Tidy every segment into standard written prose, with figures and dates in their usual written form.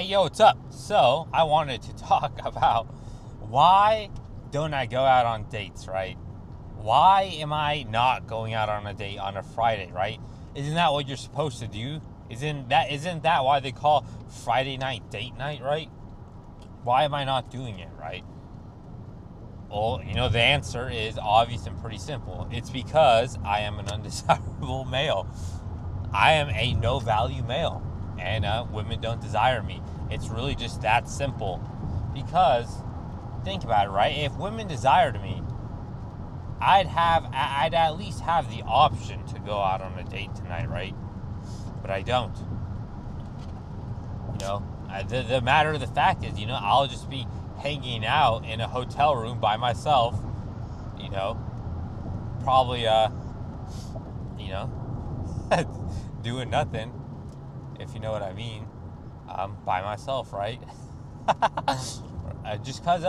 yo, what's up? So, I wanted to talk about why don't I go out on dates, right? Why am I not going out on a date on a Friday, right? Isn't that what you're supposed to do? Isn't that why they call Friday night date night, right? Why am I not doing it, right? Well, the answer is obvious and pretty simple. It's because I am an undesirable male. I am a no-value male, and women don't desire me. It's really just that simple. Because, think about it, right? If women desired me, I'd at least have the option to go out on a date tonight, right? But I don't. The matter of the fact is, I'll just be hanging out in a hotel room by myself, probably, doing nothing, if you know what I mean, by myself, right? Just because,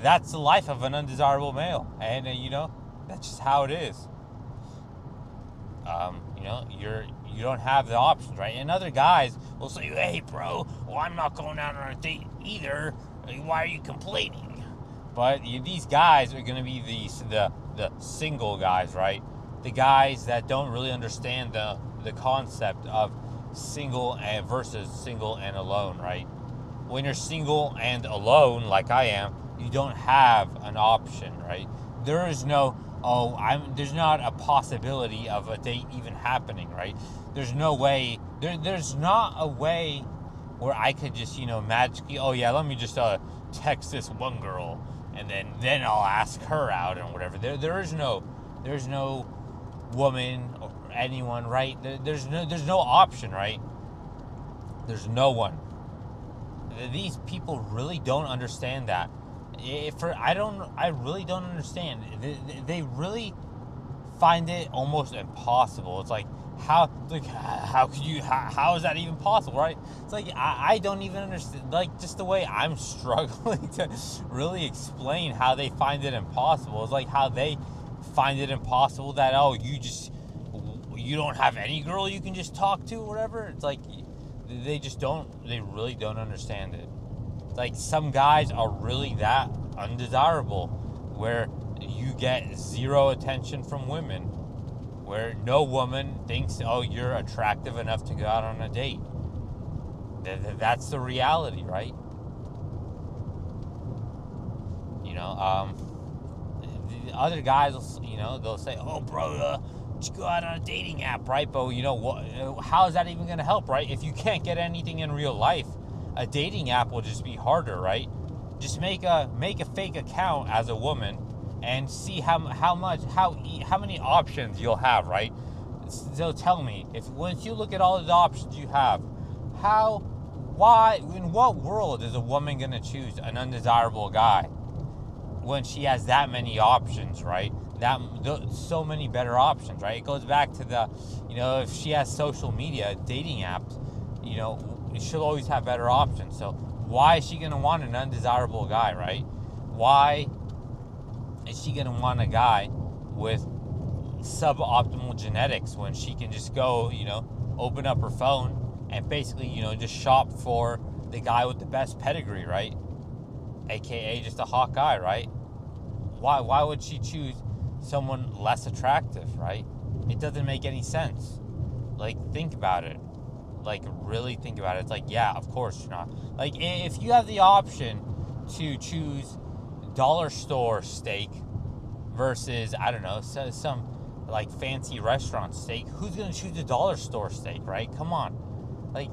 that's the life of an undesirable male, and, that's just how it is. You don't have the options, right? And other guys will say, hey, bro, well, I'm not going out on a date either. Why are you complaining? But these guys are going to be the single guys, right? The guys that don't really understand the concept of single and versus single and alone, right? When you're single and alone, like I am, you don't have an option, right? There is no, there's not a possibility of a date even happening, right? There's no way, there's not a way where I could just, magically, let me just text this one girl and then I'll ask her out and whatever. There's no woman or anyone, right? There's no option, right? There's no one. These people really don't understand that. I really don't understand. They really find it almost impossible. It's like, how is that even possible, right? It's like, I don't even understand, like, just the way I'm struggling to really explain how they find it impossible. It's like how they find it impossible that, you don't have any girl you can just talk to or whatever. It's like, they really don't understand it. It's like some guys are really that undesirable where you get zero attention from women, where no woman thinks, you're attractive enough to go out on a date. That's the reality, right? The other guys, they'll say, bro, just go out on a dating app, right? But how is that even going to help, right? If you can't get anything in real life, a dating app will just be harder, right? Just make a fake account as a woman and see how many options you'll have, right? So tell me, once you look at all the options you have, in what world is a woman going to choose an undesirable guy when she has that many options, right? So many better options, right? It goes back to if she has social media, dating apps, she'll always have better options. So why is she going to want an undesirable guy, right? Why is she going to want a guy with suboptimal genetics when she can just go, open up her phone and basically, just shop for the guy with the best pedigree, right? AKA just a hot guy, right? Why would she choose someone less attractive, right? It doesn't make any sense. Like, think about it. Like, really think about it. It's like, yeah, of course you're not. Like, if you have the option to choose dollar store steak versus, I don't know, some like fancy restaurant steak, who's going to choose the dollar store steak, right? Come on. Like,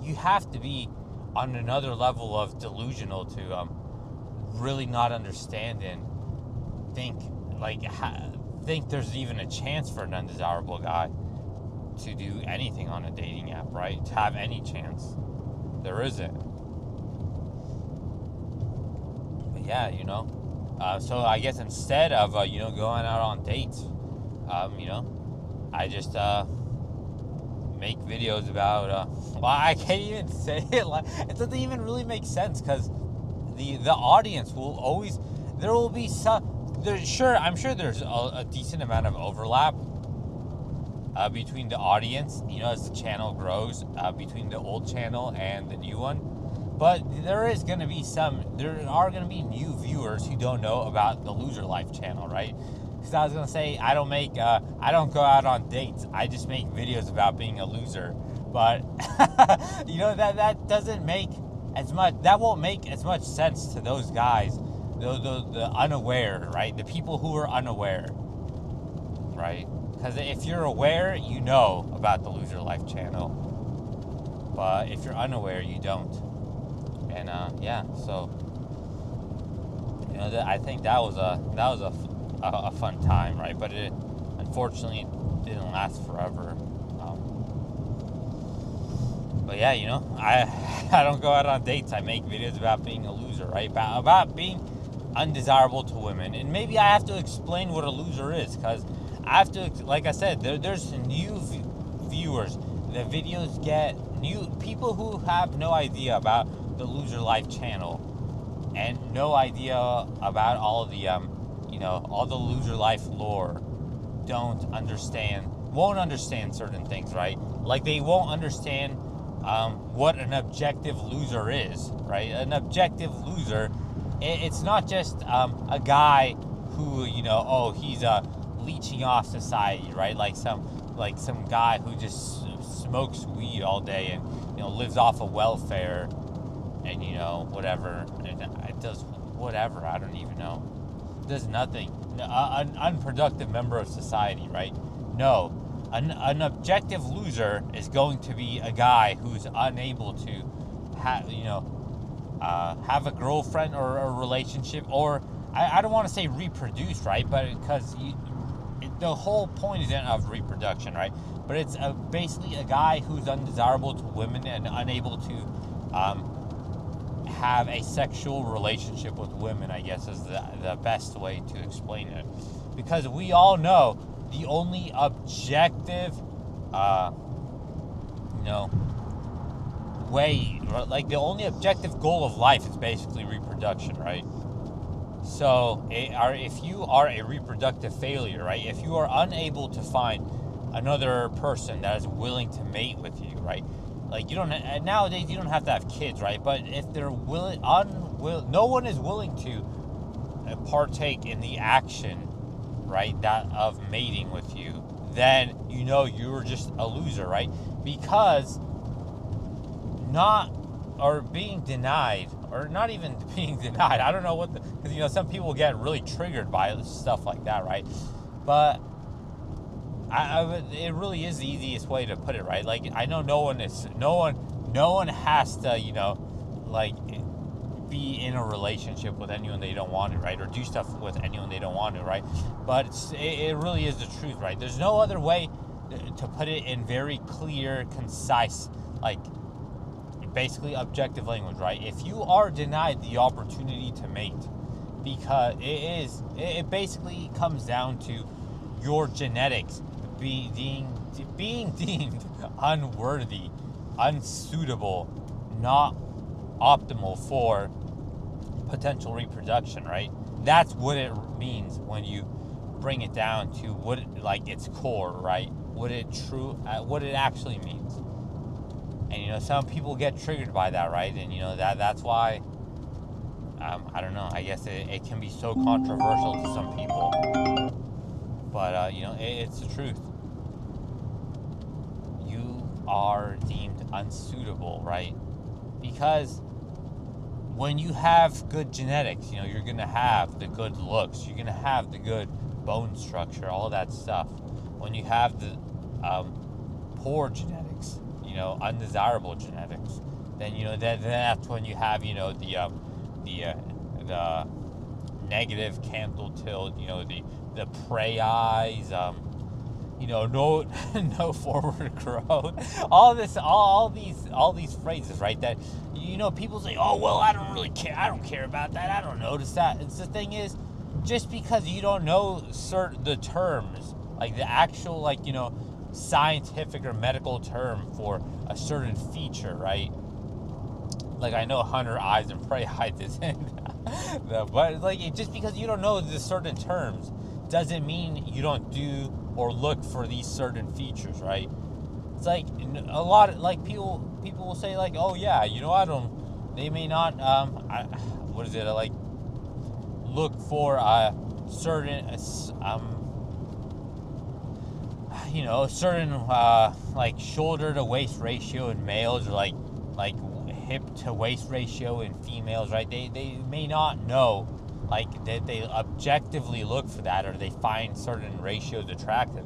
you have to be on another level of delusional to really not understand and think there's even a chance for an undesirable guy to do anything on a dating app, right? To have any chance. There isn't. But yeah, so I guess instead of, going out on dates, I just make videos about, I can't even say it, like, it doesn't even really make sense, because the audience will always, there will be some, I'm sure there's a decent amount of overlap, between the audience, as the channel grows, between the old channel and the new one. But there are going to be new viewers who don't know about the Loser Life channel, right? Because I was going to say, I don't go out on dates. I just make videos about being a loser. But, that doesn't make that won't make as much sense to those guys, the unaware, right? The people who are unaware, right? Because if you're aware, you know about the Loser Life channel. But if you're unaware, you don't. And so I think that was a fun time, right? But it unfortunately didn't last forever. But yeah, I don't go out on dates. I make videos about being a loser, right? About being undesirable to women, and maybe I have to explain what a loser is, because I have to, like I said, there's new viewers. The videos get new people who have no idea about the Loser Life channel and no idea about all of the all the Loser Life lore. Won't understand certain things, right? Like they won't understand what an objective loser is, right? An objective loser, it's not just a guy who he's leeching off society, right? Like some guy who just smokes weed all day and lives off of welfare and whatever, it does whatever, I don't even know, does nothing, an unproductive member of society, right? No, an objective loser is going to be a guy who's unable to have a girlfriend or a relationship, or I don't want to say reproduce, right? But because the whole point isn't of reproduction, right? But it's basically a guy who's undesirable to women and unable to have a sexual relationship with women, I guess is the best way to explain it. Because we all know the only objective way, like the only objective goal of life is basically reproduction, right? So if you are a reproductive failure, right, if you are unable to find another person that is willing to mate with you, right, like nowadays you don't have to have kids, right, but if they're no one is willing to partake in the action, right, that of mating with you, then you're just a loser, right? Because being denied, or not even being denied, I don't know because some people get really triggered by stuff like that, right? But it really is the easiest way to put it, right? Like, I know no one has to be in a relationship with anyone they don't want to, right? Or do stuff with anyone they don't want to, right? But it really is the truth, right? There's no other way to put it in very clear, concise, basically objective language, right? If you are denied the opportunity to mate, because it basically comes down to your genetics being deemed unworthy, unsuitable, not optimal for potential reproduction, right? That's what it means when you bring it down to its core, right? What it actually means. And some people get triggered by that, right? And that's why I don't know, I guess it can be so controversial to some people, but it's the truth. You are deemed unsuitable, right? Because when you have good genetics, you're going to have the good looks, you're going to have the good bone structure, all that stuff. When you have the poor genetics, undesirable genetics, then that's when you have the negative canthal tilt, the prey eyes, no forward growth, all these phrases, right? That people say, oh well, I don't really care, I don't care about that, I don't notice that. It's the thing is, just because you don't know the terms, like the actual scientific or medical term for a certain feature, right? Like, I know hunter eyes and prey eyes isn't, but just because you don't know the certain terms doesn't mean you don't do or look for these certain features, right? It's like a lot of like people will say like, oh yeah, I don't. They may not what is it like look for a certain certain like shoulder to waist ratio in males, or like hip to waist ratio in females, right? They may not know like that they objectively look for that, or they find certain ratios attractive.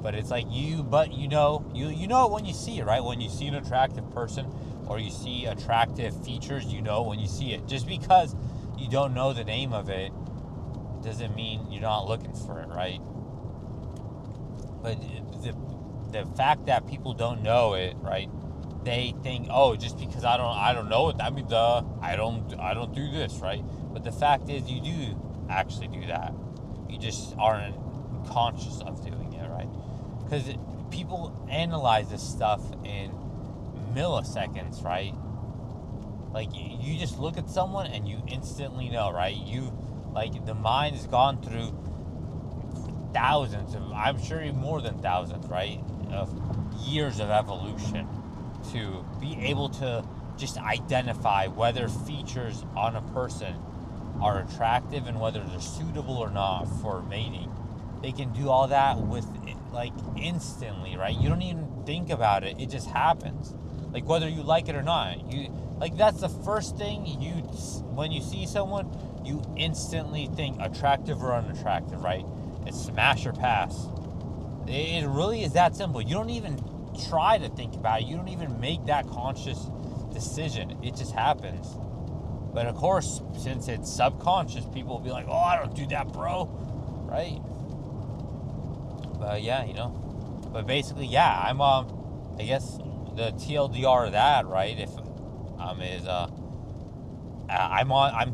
But it's like you know it when you see it, right? When you see an attractive person or you see attractive features, when you see it. Just because you don't know the name of it doesn't mean you're not looking for it, right? But the fact that people don't know it, right? They think, oh, just because I don't know it, that means I don't do this, right? But the fact is, you do actually do that. You just aren't conscious of doing it, right? Because people analyze this stuff in milliseconds, right? Like you just look at someone and you instantly know, right? The mind has gone through thousands of, I'm sure more than thousands, right, of years of evolution to be able to just identify whether features on a person are attractive and whether they're suitable or not for mating. They can do all that with like instantly, right? You don't even think about it. It just happens. Like whether you like it or not. That's the first thing when you see someone, you instantly think attractive or unattractive, right? It's smash or pass. It really is that simple. You don't even try to think about it. You don't even make that conscious decision. It just happens. But of course, since it's subconscious, people will be like, oh, I don't do that, bro. Right? But yeah, But basically, yeah, I'm I guess the TLDR of that, right? If I'm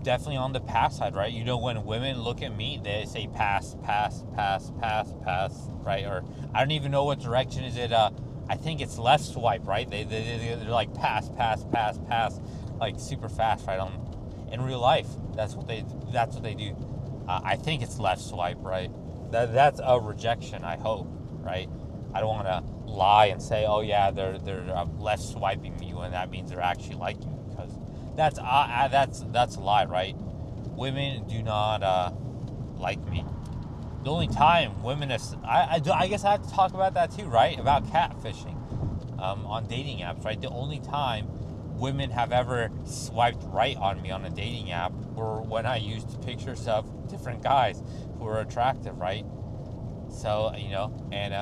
definitely on the pass side, right? When women look at me, they say pass, pass, pass, pass, pass, right? Or I don't even know what direction is it. I think it's left swipe, right? They're like pass, pass, pass, pass, like super fast, right? In real life, that's what they do. I think it's left swipe, right? That's a rejection, I hope, right? I don't want to lie and say, oh yeah, they're left swiping me when that means they're actually liking me, because that's a lie, right? Women do not like me. The only time women I guess I have to talk about that too, right? About catfishing on dating apps, right? The only time women have ever swiped right on me on a dating app were when I used pictures of different guys who were attractive, right? So, and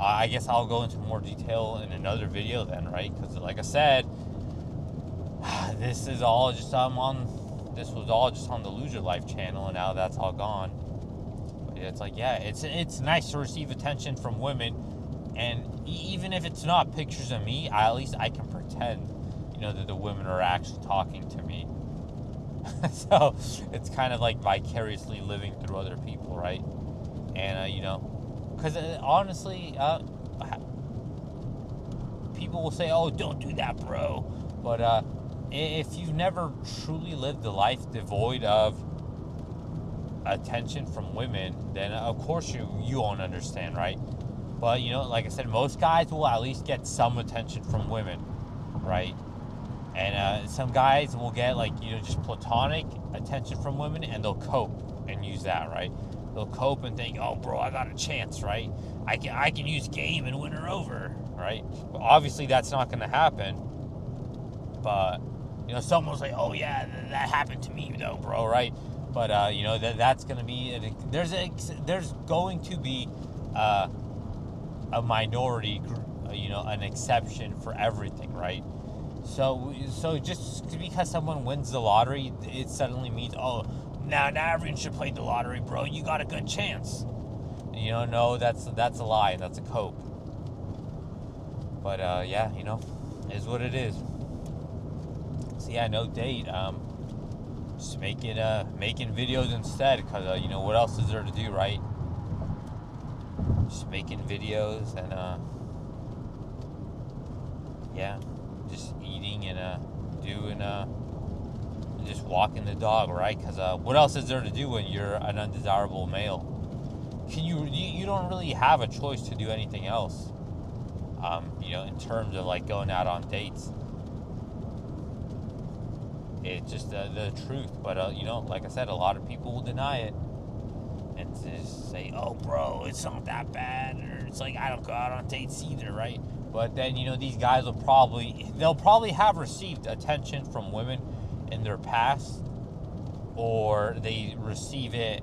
I guess I'll go into more detail in another video then, right? Because like I said, this was all just on the Lose Your Life channel, and now that's all gone. But it's like, yeah, it's nice to receive attention from women, and even if it's not pictures of me, at least I can pretend, that the women are actually talking to me. So it's kind of like vicariously living through other people, right? And because honestly, people will say, "Oh, don't do that, bro." But if you've never truly lived a life devoid of attention from women, then of course you won't understand, right? But like I said, most guys will at least get some attention from women, right? And some guys will get just platonic attention from women, and they'll cope and use that, right? They'll cope and think, oh, bro, I got a chance, right? I can use game and win her over, right? But obviously, that's not going to happen. But someone will say, oh yeah, that happened to me though, bro, right? But that's going to be there's going to be a minority, an exception for everything, right? So just because someone wins the lottery, it suddenly means, oh, now everyone should play the lottery, bro. You got a good chance. No, that's a lie. That's a cope. But yeah, is what it is. So yeah, no date. Just making videos instead, because what else is there to do, right? Just making videos and yeah, just eating and doing just walking the dog, right? Because what else is there to do when you're an undesirable male? you don't really have a choice to do anything else. In terms of like going out on dates. It's just the truth. But like I said, a lot of people will deny it and just say, "Oh, bro, it's not that bad," or it's like, "I don't go out on dates either," right? But then these guys they'll probably have received attention from women in their past, or they receive it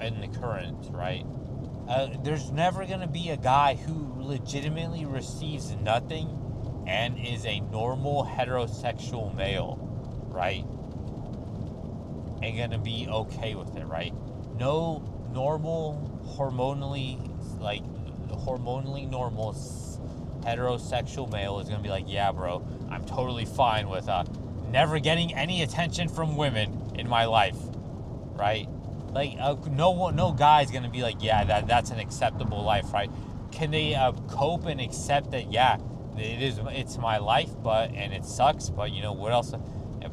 in the current, right? There's never going to be a guy who legitimately receives nothing and is a normal heterosexual male, right? And going to be okay with it, right? No normal, hormonally normal heterosexual male is going to be like, "Yeah, bro, I'm totally fine with never getting any attention from women in my life," right? Like, no guy's gonna be like, "Yeah, that's an acceptable life," right? Can they cope and accept that? Yeah, it's my life, and it sucks, but what else?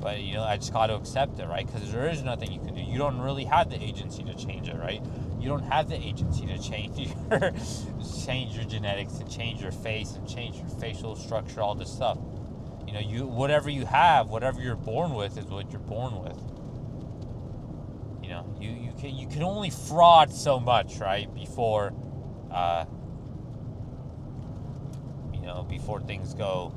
But I just got to accept it, right? Because there is nothing you can do. You don't really have the agency to change it, right? You don't have the agency to change your genetics, to change your face, and change your facial structure, all this stuff. Whatever you have, whatever you're born with, is what you're born with. You can only fraud so much, right? Before things go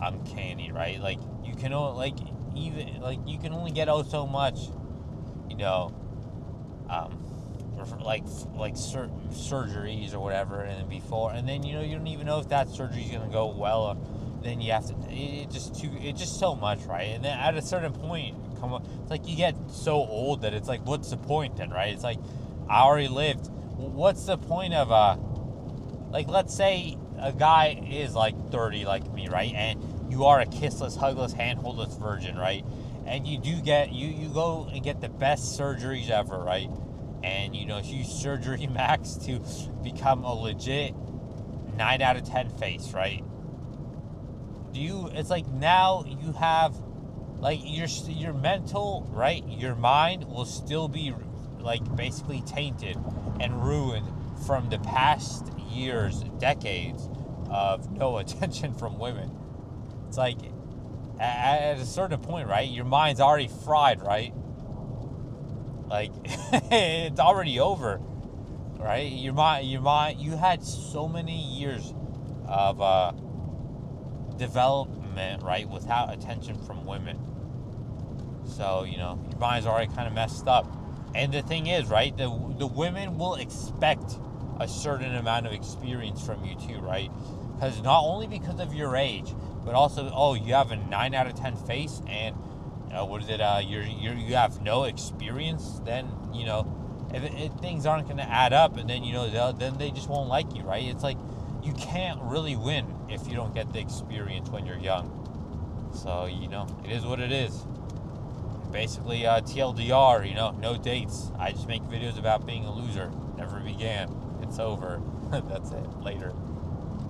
uncanny, right? Like you can only you can only get so much, certain surgeries or whatever, and then you don't even know if that surgery is gonna go well. Or then you have to. It's just so much, right? And then at a certain point, it's like you get so old that it's like, what's the point then, right? It's like, I already lived. What's the point of let's say a guy is like 30 like me, right? And you are a kissless, hugless, handholdless virgin, right? And you go and get the best surgeries ever, right? And you surgery max to become a legit 9 out of 10 face, right? It's like now you have like your mental, right? Your mind will still be like basically tainted and ruined from the past years, decades of no attention from women. It's like at a certain point, right? Your mind's already fried, right? Like it's already over, right? Your mind. You had so many years of development, right, without attention from women. So your mind's already kind of messed up. And the thing is, right, the women will expect a certain amount of experience from you too, right? Because not only because of your age, but also, you have a 9 out of 10 face, and you have no experience. Then if things aren't going to add up, and then then they just won't like you, right? It's like you can't really win if you don't get the experience when you're young. So it is what it is. Basically, TLDR, no dates. I just make videos about being a loser. Never began. It's over. That's it. Later.